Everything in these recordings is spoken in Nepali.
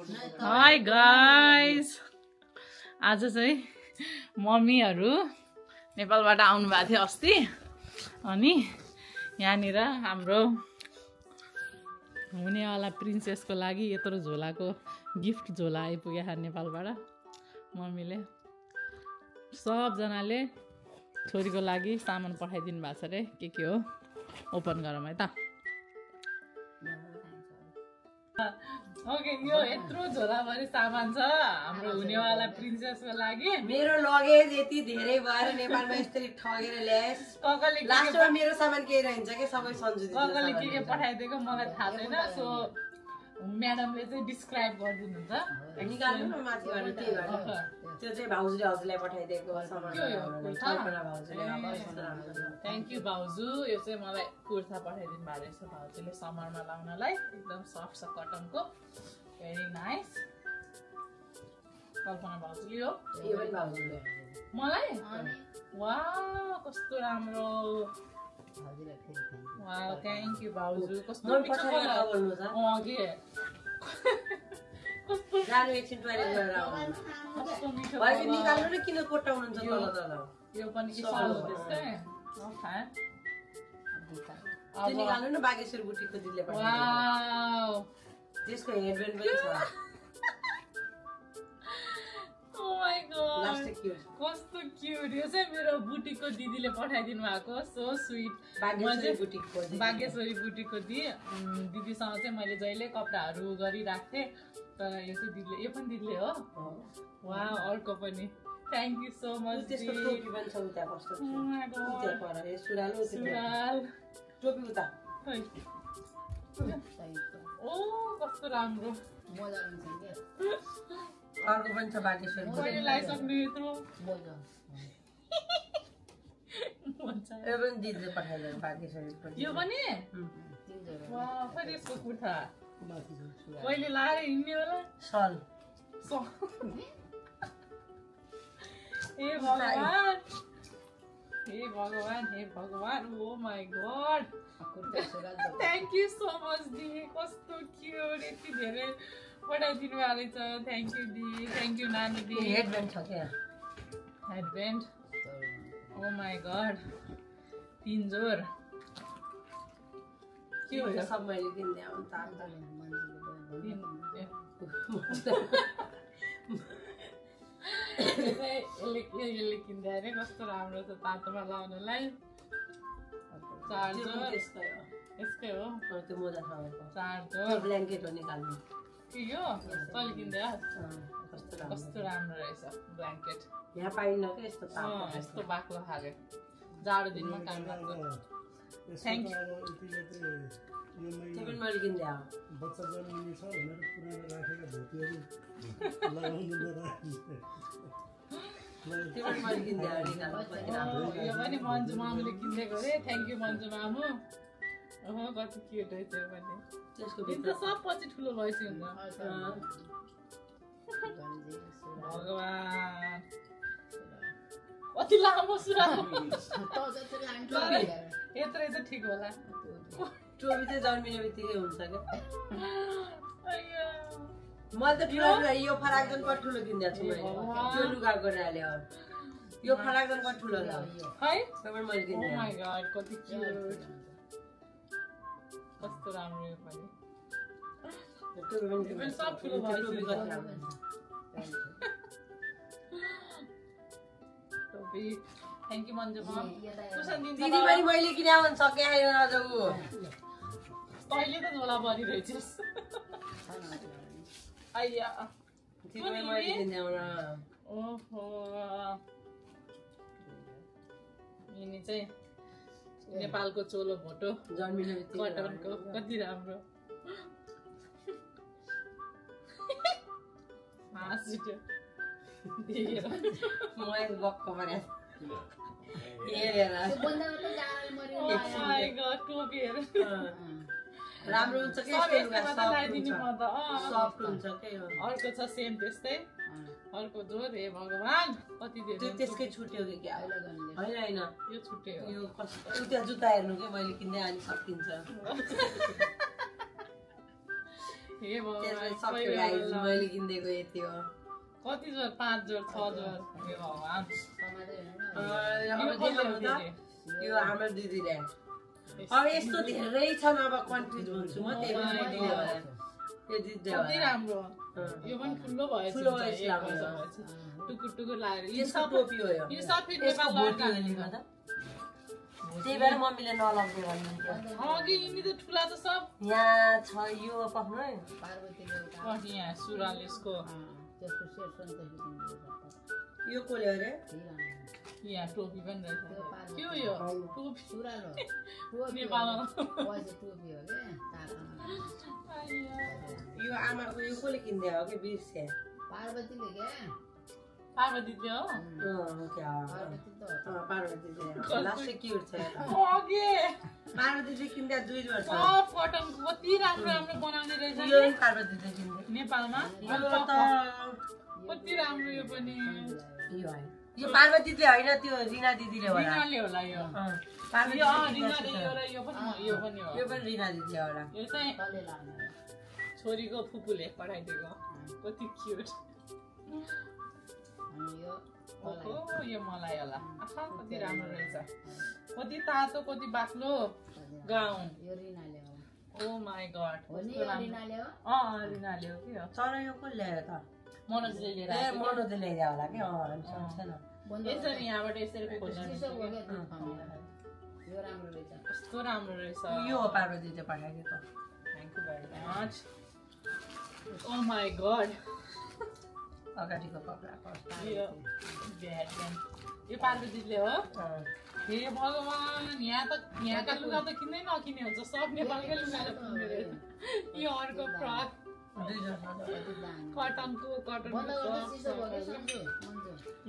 हाई गाइस, आज चाहिँ मम्मीहरू नेपालबाट आउनु भएको थियो अस्ति। अनि यहाँनिर हाम्रो हुनेवाला प्रिन्सेसको लागि यत्रो झोलाको गिफ्ट झोला आइपुग्यो नेपालबाट। मम्मीले सबजनाले छोरीको लागि सामान पठाइदिनु भएको छ अरे। के हो ओपन गरौँ है त। ओके, यो यत्रो झोलाभरि सामान छ हाम्रो हुनेवाला प्रिन्सेसको लागि। मेरो लगेज यति धेरै भएर नेपालमा यसरी ठगेर ल्याएस। लास्टमा मेरो सामान के रहन्छ के सबै सन्जु ककले के पठाइदिएको मलाई थाहा छैन। सो म्याडमले चाहिँ डिस्क्राइब गरिदिनुहुन्छ। निकाल्नु न माथिबाट के गर्नु। त्यो चाहिँ भाउजूले हजुरलाई पठाइदिएको सामान। थ्याङ्क यू भाउजू। यो चाहिँ मलाई कुर्ता पठाइदिनु भएको रहेछ भाउजूले समरमा लाउनलाई। एकदम सफ्ट छ कटनको, भेरी नाइस। कल्पना भाउजूले हो मलाई। वाउ कस्तो राम्रो। वाउ थ्याङ्क यू भाउजू। कस्तो मिठो जानु एकछिन टोयलेट गरेर आउनु। कस्तो मिठो भयो निकाल्नु र किन कोट्टाउनुहुन्छ तल तल। यो पनि के सानो त्यसै त्यो निकाल्नु न बागेश्वर बुटीको दिदीले पठाएको। वाउ त्यसको हेडब्यान्ड पनि छ। Oh my god plastic cute. कस्तो क्यूट। यो चाहिँ मेरो बुटीको दिदीले पठाइदिनु भएको। So sweet. बागेश्वरी बुटीको दिदीसँग चाहिँ मैले जहिले कपडाहरू गरिराख्थेँ। तर यो चाहिँ दिदीले, यो पनि दिदीले हो। वाउ अर्को पनि थ्याङ्क यू सो मच। त्यसको टोपी पनि छ उता कस्तो। ओ माय गॉड सुराल टोपी उता। ओ कस्तो राम्रो। अर्को पनि छ बागेश्वर। मैले लगाइसक्नु यत्रो। यो पनि दिदीले पठाइदिएको बागेश्वर। यो पनि वाउ फेरि यसको कुर्ता कहिले लाएर हिँड्ने होला। सल हे भगवान हे भगवान हे भगवान। Oh my god thank you so much दी। कस्तो क्युट। यति धेरै पठाइदिनु भएको रहेछ। थ्याङ्क यू दी। थ्याङ्क यू नानी दी। हेडब्यान्ड छ क्या। हेडब्यान्ड। ओ माय गॉड 3 जोर। के हो सब मैले किन्दै आउँ तार तार। यसले किन्दा अरे कस्तो राम्रो छ तातोमा लाउनलाई। चार्जर यसकै हो। त्यो मोजासँगको चार्जर ब्ल्याङ्केट हो निकाल्नु। यो तैँले किन्दा कस्तो राम्रो रहेछ ब्ल्याङ्केट। यहाँ पाइन्न क्या यस्तो यस्तो बाक्लो खाले जाडो दिनमा काम लाग्छ। Thank you. त्यो पनि मैले किन्दै आऊ। बच्चा जन्मिने छ भनेर पुरानो राखेका धोतीहरू लगाउनु त्यो पनि मैले किन्दै आऊ निकाल्नु। यो पनि मन्जु मामुले किन्दै गरे। थ्याङ्क यू मन्जु मामु। ओहो कति क्युट रहेछ यो पनि। त्यसको भित्र सब पछि ठुलो भएपछि हुन्छ। भगवान कति लामो सुरा। यत्रै त ठिक होला। टोपी चाहिँ जन्मिने बित्तिकै हुन्छ क्या। मैले त ठुलो यो फराकजन कति ठुलो किन्दै छु मैले। त्यो लुगाको हाल्यो। यो फराकजन कति ठुलो छ है। तपाईँ मैले किन्दै। ओ माय गॉड कति क्युट। कस्तो राम्रो यो पनि। सब ठुलो भएपछि टोपी। थ्याङ्क यू मन्जु मम। दिदी पनि मैले किने आउनु सके आएन अझ ऊ। तैँले त झोला भरिरहेछस्। आइया दिदी पनि मैले किन्दै आउन। ओहो यिनी चाहिँ नेपालको चोलो भोटो जन्मिने बित्तिकै कटनको कति राम्रो। हाँसिट्यो देखेर म एक बक्क परे हेरेर। टोपी हेर राम्रो हुन्छ कि लगाइदिनु म त। सफ्ट हुन्छ के। अर्को छ सेम त्यस्तै। अर्को जोर। हे भगवान कति धेरै। त्यसकै छुट्यो कि क्या। होइन यो छुट्यो। यो कस्तो त्यो जुत्ता हेर्नु के मैले किन्दै अनि सकिन्छ। हे भगवान सक्यो गाइस मैले किन्देको यति हो कति जोर 5 जोर 6 जोर हे भगवान यो हाम्रो दिदीले अब यस्तो धेरै छन् अब कन्फ्युज हुन्छु म त्यही भएर यो दिदी कति राम्रो यो पनि ठुलो भएछ टुकुर टुकुर लागेर यसको टोपी हो यो सफेद नेपाल लड्का त्यही भएर मम्मीले नलग्ने भन्नुहुन्थ्यो अघि यिनी त ठुला त सब यहाँ छ यो पक्नु है कति यहाँ सुराल यसको यो कोले अरे यहाँ टोपी पनि रहेछ के हो यो टोपी सुराल हो नेपालमा यो आमाको यो कोले किन्दै हो कि बिर्से पार्वतीले हो पार्वतीले लास्टै क्युट छ अघि पार्वतीले किन्दा 2 जोर छ सब कटनको कति राम्रो राम्रो बनाउने रहेछ यो पार्वतीले किन्दै नेपालमा यो त कति राम्रो यो पनि यो पार्वतीले हैन त्यो रिना दिदीले होला रिनाले होला यो पार्वती रिनाले यो पनि हो यो पनि रिना दिदीले होला यो चाहिँ छोरीको फुपूले पठाइदिएको कति क्युट यो मलाई होला कति राम्रो रहेछ कति तातो कति बाक्लो गाउन ओ माई गॉड रिनाले हो के हो तर यो को ल्यायो त मनोजले लिएर मनोजले ल्यायो होला के छैन यसरी यहाँबाट यसरी खोज्नु कस्तो राम्रो रहेछ यो हो पार्वतीले पठाइदिएको thank you very much oh my god अगाडिको कपडा यो पार्वतीले हो हे भगवान यहाँका लुगा त किन्दै नकिने हुन्छ सब नेपालकै लुगाले किन्ने रहेछ यो अर्को फ्रक कटनको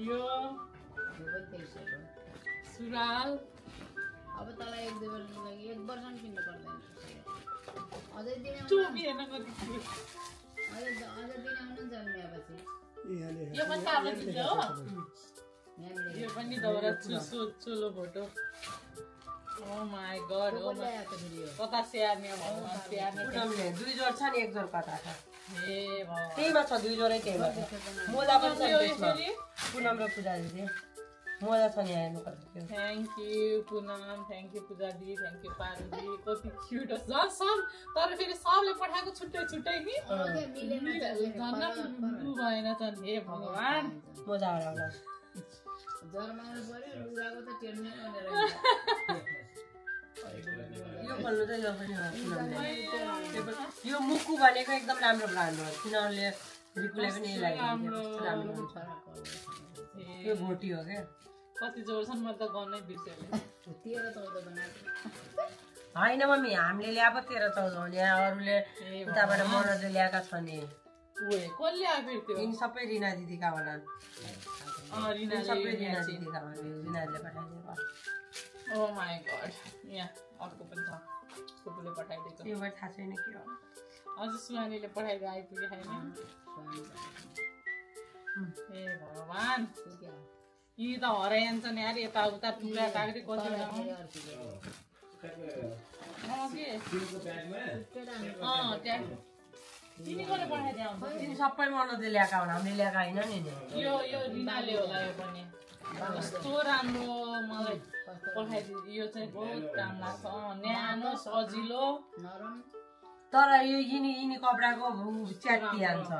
यो सुराल अब तँलाई 1-2 वर्ष लागि 1 वर्ष पनि किन्नु पर्दैन अझै दिन टोपी हेर्न कति अझै दिन आउनु जन्मेपछि यो पनि पार्वतीले हो यो पनि दौरा चुलो भोटो ओ माई गॉड ओ कता स्याहार्ने भगवान स्याहार्ने 2 जोर छ नि 1 जोर कता छ हे भगवान त्यहीमा छ 2 जोरै त्यहीमा मोजा पनि छ त्यसमा पुनम र पूजा दिदी मोजा छ नि हेर्नु पर्छ thank you Punam thank you Puja दिदी थ्याङ्क यू पार्वती कति क्युट छ सब तर फेरि सबले पठाएको छुट्टै छुट्टै नि झन् भएन त हे भगवान मोजा हराउला जर्मन पर्यो लुगाको त टेन्सन भनेर यो भन्नु त यो पनि हो यो मुक्कु भनेको एकदम राम्रो ब्रान्ड हो किनभने रिकुले पनि यही लाग्यो राम्रो हुन्छ यो भोटी हो के कति जोर छन् म त गर्नै बिर्सेँ 13-14 बनाएको हैन मम्मी हामीले ल्याएको 13-14 हो यहाँ अरूले उताबाट मनोजले ल्याएका छ नि ओए कसले आफिर त्यो यिनी सबै रिना दिदीका होलान् रिना सबै रिना दिदीका हो रिनाले पठाइदिएको ओ माई गॉड यहाँ अर्को पनि छ फुपूले पठाइदिएको यो भएर थाहा छैन के हो अझ सुहानीले पठाइदियो आइपुगे छैन हे भगवान यी त हराइन्छ नि यार यताउता टुक्रा कागती कति तिनीकोले पठाइदियो तिनी सबै मनोजले ल्याएका हुन् हामीले ल्याएका होइन नि यो रिनाले होला यो पनि कस्तो राम्रो मलाई पठाइदियो यो चाहिँ बहुत काम लाग्छ न्यानो सजिलो नरम तर यो यिनी कपडाको च्यात्ती हान्छ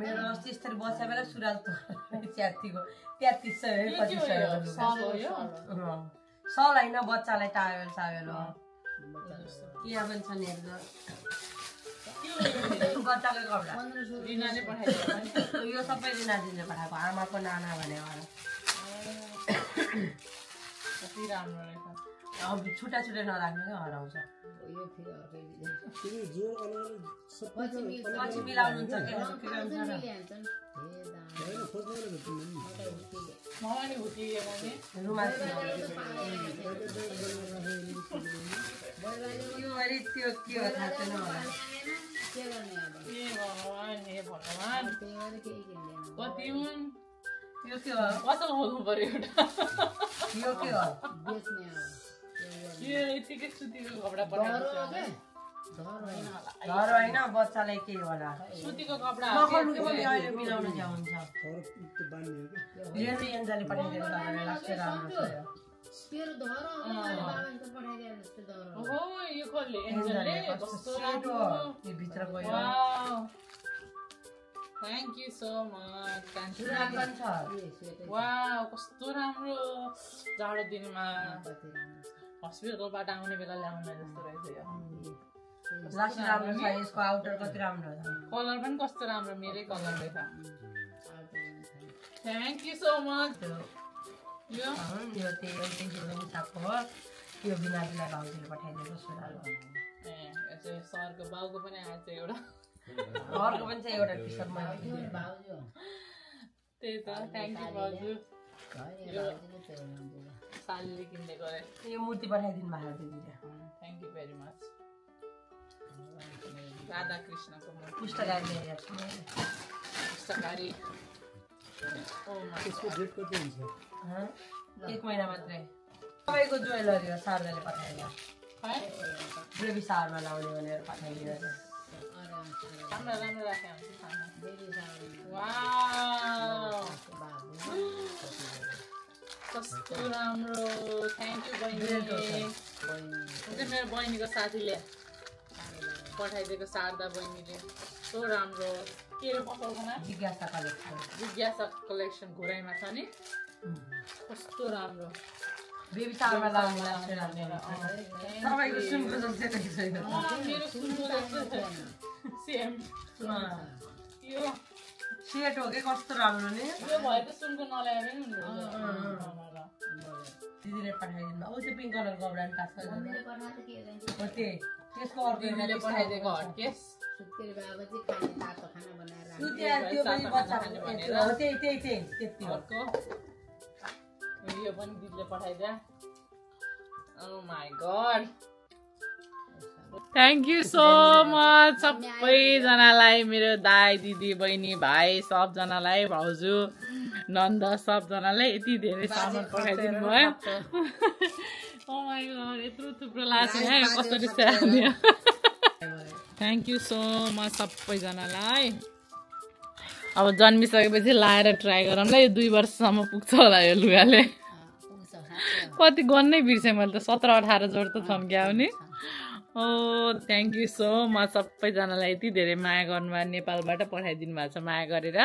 मेरो अस्ति यस्तरी बस्या बेला सुराल च्यात्तीको 3300 सल होइन बच्चालाई टावेल सावेल हो यहाँ पनि छ नि एकदम बच्चाकै कपडा रिनाले पठाइदियो यो सबै रिनाजीले पठाएको आमाको नाना भने कति राम्रो रहेछ अब छुट्टा छुट्टै नराख्नु क्या हराउँछ यो फेरि अर्कै तिमी जोर अनुहार सबै पछि मिलाउनुहुन्छ के हैन खोज्दैन तिमी मम्मी हुतियो मम्मी रुमाल यो अरे त्यो के हो थाहा छैन होला के गर्ने अब हे भगवान कति हुन् यो के हो पसल खोल्नु पर्यो एउटा यो के हो बेच्ने अब यो यतिकै सुतीको कपडा पठाएको घर होइन बच्चालाई के होला सुतीको कपडा मखलुको पनि अहिले मिलाउन जान्छ तर त्यो बान्ने हो कि लिएर एन्जलले पठाइदिएको तपाईँलाई लाग्छ राम्रो छ यो। तेरो धर बाबाले पठाइदिए जस्तो धर ओहो यो खोल्ले एन्जलले कस्तो राम्रो यो भित्र गयो wow thank you so much सुराग पनि छ वाउ कस्तो राम्रो जाडो दिनमा हस्पिटलबाट आउने बेला ल्याउने जस्तो रहेछ यो लास्ट राम्रो छ यसको आउटर कति राम्रो छ कलर पनि कस्तो राम्रो मेरै कलर रहेछ थ्यांक यू सो मच यो यो त्यही एउटै मुसाको हो यो बिना बिना भाउजूले पठाइदिएको सुराग ए यो चाहिँ सरको बाउको पनि आएछ एउटा अर्को पनि छ एउटा टी सर्ट मैले भाउजू त्यही त थ्यांक यू बाजु सालीले किन्दै गरे यो मूर्ति पठाइदिनु भएको दिदीले thank you very much Radha कृष्णको मूर्ति पुस्तकालय ल्याएको छु मैले पुस्तकारी ओ माय त्यसको डेट कति हुन्छ हँ? 1 महिना मात्रै तपाईँको ज्वेलरी हो शारदाले पठाइदियो है बेबी सारमा लाउने भनेर पठाइदियो राम्रो राम्रो राखे हुन्छ खाना वाउ कस्तो राम्रो थ्यांक यू बहिनी यो चाहिँ मेरो बहिनीको साथीले पठाइदिएको शारदा बहिनीले कस्तो राम्रो के रे पसलको नाम जिज्ञासा कलेक्सन जिज्ञासा कलेक्सन घोराइमा छ नि कस्तो राम्रो बेबी सारमा लाउने तपाईँको सुनको जस्तै रहेछ यो। मेरो सुनको जस्तो सेम यो सेट हो कि कस्तो राम्रो नि यो भए त सुनको नल्याए पनि हुन्छ दिदीले पठाइदिनु ओ त्यो पिङ्क कलरको कपडा नि टास्क मम्मीले पठाएको के जान्छ हो त्यही त्यसको अर्को एउटा दिदीले पठाइदिएको हटकेस सुत्केरी बाबा चाहिँ खाने तातो खाना बनाएर राख्छ। त्यो पनि बच्चा भनेर। हो त्यही त्यति हो अर्को यो पनि दिदीले पठाइदिए oh my god thank you so much सबैजनालाई मेरो दाइ दिदी बहिनी भाइ सबजनालाई भाउजू नन्द सबजनालाई यति धेरै सामान पठाइदिनु भयो ओ माय गॉड यत्रो थुप्रो लाग्छ है कसरी स्याहार्ने थ्यांक यू सो मच सबैजनालाई अब जन्मिसकेपछि लाएर ट्राई गरौँ ल यो 2 वर्षसम्म पुग्छ होला यो लुगाले कति गर्नै बिर्सेँ मैले त 17-18 जोड त छन् क्या नि ओ थ्यांक यू सो मच सबैजनालाई यति धेरै माया गर्नुभयो नेपालबाट पठाइदिनु भएको छ माया गरेर